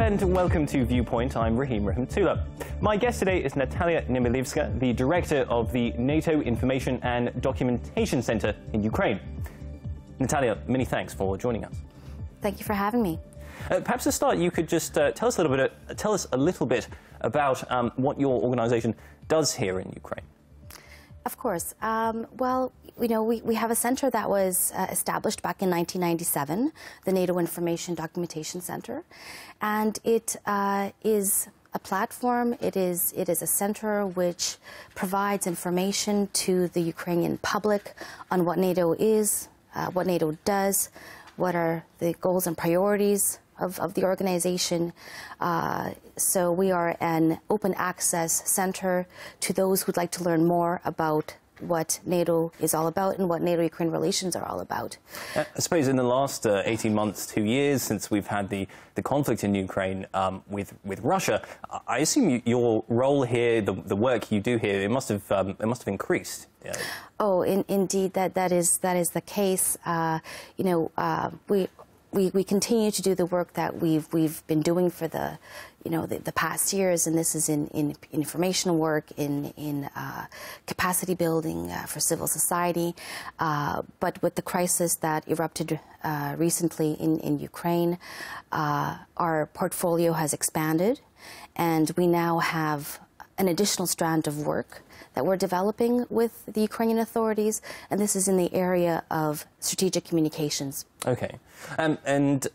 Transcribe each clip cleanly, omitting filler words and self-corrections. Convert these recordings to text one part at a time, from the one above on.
and welcome to Viewpoint. I'm Rahim Rahmatullah. My guest today is Natalia Nemyliwska, the director of the NATO Information and Documentation Center in Ukraine. Natalia, many thanks for joining us. Thank you for having me. Perhaps to start, you could just tell us a little bit about what your organization does here in Ukraine. Of course. Well, you know, we have a center that was established back in 1997, the NATO Information Documentation Center, and it is a platform. It is a center which provides information to the Ukrainian public on what NATO is, what NATO does, what are the goals and priorities of the organization. So we are an open access center to those who'd like to learn more about what NATO is all about and what NATO-Ukraine relations are all about. I suppose in the last 18 months, 2 years since we've had the conflict in Ukraine with Russia, I assume your role here, the work you do here, it must have increased. Yeah. Oh, indeed, that is the case. You know, we continue to do the work that we've been doing for the past years, and this is in information work, in capacity building for civil society. But with the crisis that erupted recently in Ukraine, our portfolio has expanded, and we now have an additional strand of work that we're developing with the Ukrainian authorities, and this is in the area of strategic communications. Okay. And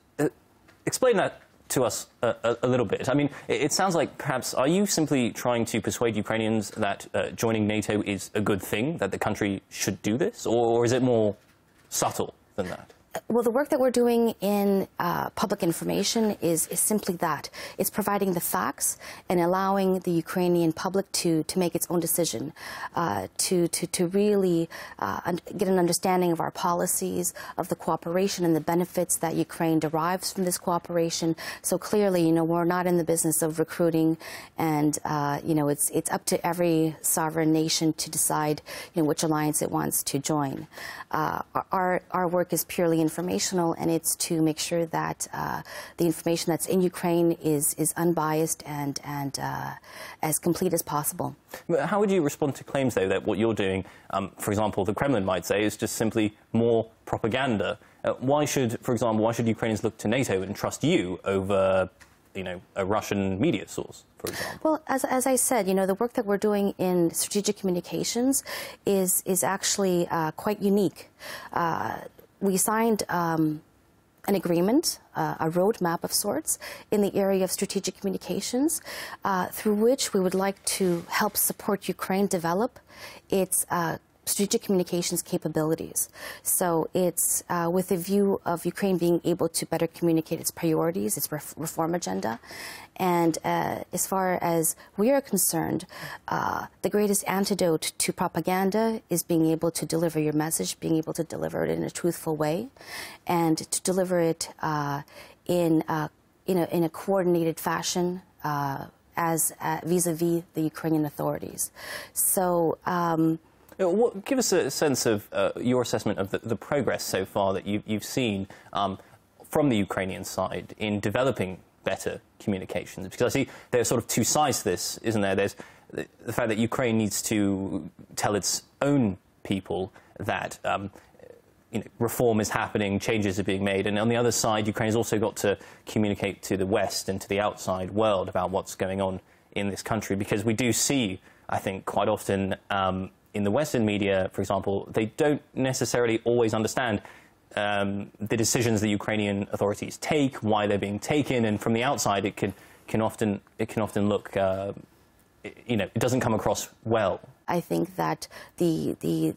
explain that to us a little bit. I mean, it sounds like perhaps, are you simply trying to persuade Ukrainians that joining NATO is a good thing, that the country should do this, or is it more subtle than that? Well, the work that we're doing in public information is simply that. It's providing the facts and allowing the Ukrainian public to make its own decision, to really get an understanding of our policies, of the cooperation and the benefits that Ukraine derives from this cooperation. So clearly, you know, we're not in the business of recruiting, and you know, it's up to every sovereign nation to decide, you know, which alliance it wants to join. Our work is purely informational, and it's to make sure that the information that's in Ukraine is unbiased and as complete as possible. How would you respond to claims, though, that what you're doing, for example, the Kremlin might say, is just simply more propaganda? Why should, for example, why should Ukrainians look to NATO and trust you over, you know, a Russian media source, for example? Well, as I said, you know, the work that we're doing in strategic communications is actually quite unique. We signed an agreement, a roadmap of sorts, in the area of strategic communications, through which we would like to help support Ukraine develop its strategic communications capabilities. So it's with a view of Ukraine being able to better communicate its priorities, its reform agenda. And as far as we are concerned, the greatest antidote to propaganda is being able to deliver your message, being able to deliver it in a truthful way, and to deliver it in a coordinated fashion vis-a-vis the Ukrainian authorities. So. Give us a sense of your assessment of the progress so far that you've seen from the Ukrainian side in developing better communications. Because I see there are sort of two sides to this, isn't there? There's the fact that Ukraine needs to tell its own people that you know, reform is happening, changes are being made, and on the other side, Ukraine has also got to communicate to the West and to the outside world about what's going on in this country. Because we do see, I think, quite often in the Western media, for example, they don't necessarily always understand the decisions the Ukrainian authorities take, why they're being taken, and from the outside, it can often look, you know, it doesn't come across well. I think that the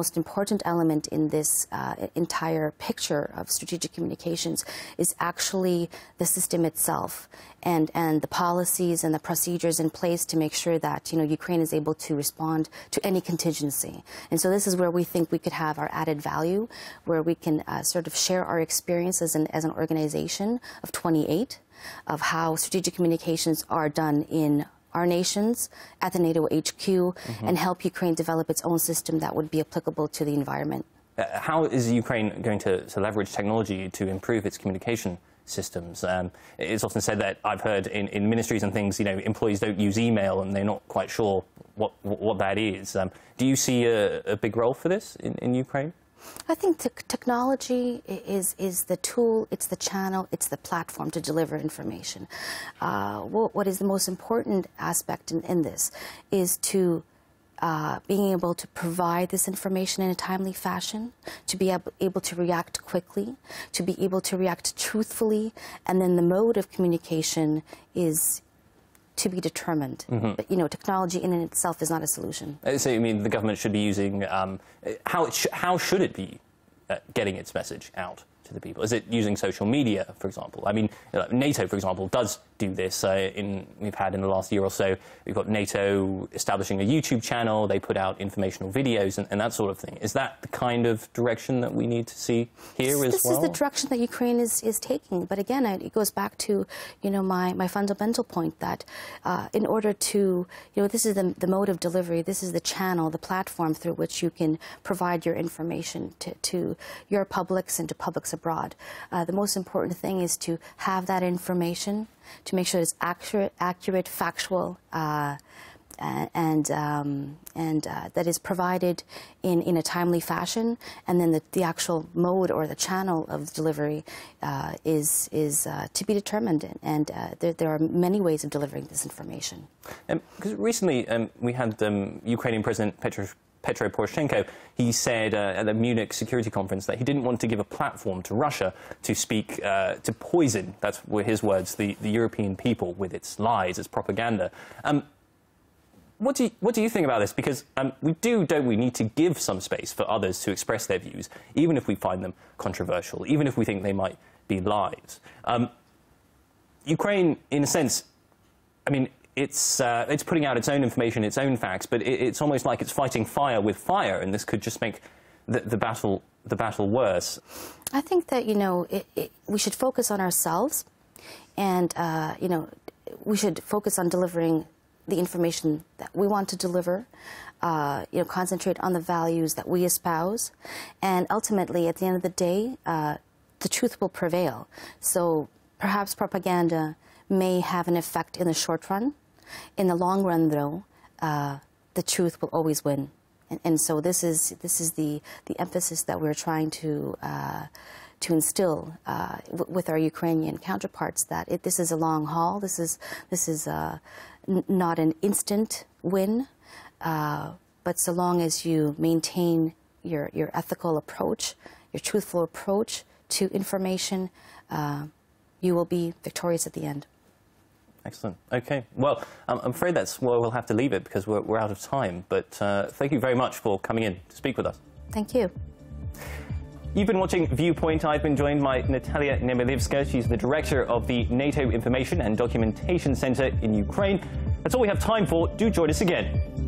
most important element in this entire picture of strategic communications is actually the system itself and the policies and the procedures in place to make sure that, you know, Ukraine is able to respond to any contingency. And so this is where we think we could have our added value, where we can sort of share our experience as an organization of 28 of how strategic communications are done in our nations at the NATO HQ and help Ukraine develop its own system that would be applicable to the environment. How is Ukraine going to leverage technology to improve its communication systems. It's often said that I've heard in ministries and things, employees don't use email and they're not quite sure what that is. Do you see a big role for this in Ukraine? I think technology is the tool, it's the channel, it's the platform to deliver information. What is the most important aspect in this is to being able to provide this information in a timely fashion, to be able to react quickly, to be able to react truthfully, and then the mode of communication is to be determined. Mm-hmm. But, technology in and itself is not a solution. So you mean the government should be using, how should it be getting its message out to the people? Is it using social media, for example? I mean, NATO, for example, does do this. We've had in the last year or so, we've got NATO establishing a YouTube channel. They put out informational videos and that sort of thing. Is that the kind of direction that we need to see here as well? This is the direction that Ukraine is taking. But again, it goes back to, my fundamental point that in order to, this is the mode of delivery, this is the channel, the platform through which you can provide your information to your publics and to publics abroad. The most important thing is to have that information, to make sure it's accurate, factual, and that is provided in a timely fashion, and then the actual mode or the channel of delivery is to be determined, and there are many ways of delivering this information. Because recently we had Ukrainian President Petro Poroshenko. He said at the Munich Security Conference that he didn't want to give a platform to Russia to speak, to poison, that's were his words, the European people with its lies, its propaganda. What do you think about this? Because don't we need to give some space for others to express their views, even if we find them controversial, even if we think they might be lies? Ukraine, in a sense, I mean, it's putting out its own information, its own facts, but it's almost like it's fighting fire with fire, and this could just make the battle worse. I think that we should focus on ourselves, and we should focus on delivering the information that we want to deliver. Concentrate on the values that we espouse, and ultimately, at the end of the day, the truth will prevail. So perhaps propaganda may have an effect in the short run. In the long run, though, the truth will always win, and so this is the emphasis that we're trying to instill with our Ukrainian counterparts. That this is a long haul. This is not an instant win, but so long as you maintain your ethical approach, your truthful approach to information, you will be victorious at the end. Excellent. Okay. Well, I'm afraid that's where we'll have to leave it because we're out of time. But thank you very much for coming in to speak with us. Thank you. You've been watching Viewpoint. I've been joined by Natalia Nemyliwska. She's the director of the NATO Information and Documentation Center in Ukraine. That's all we have time for. Do join us again.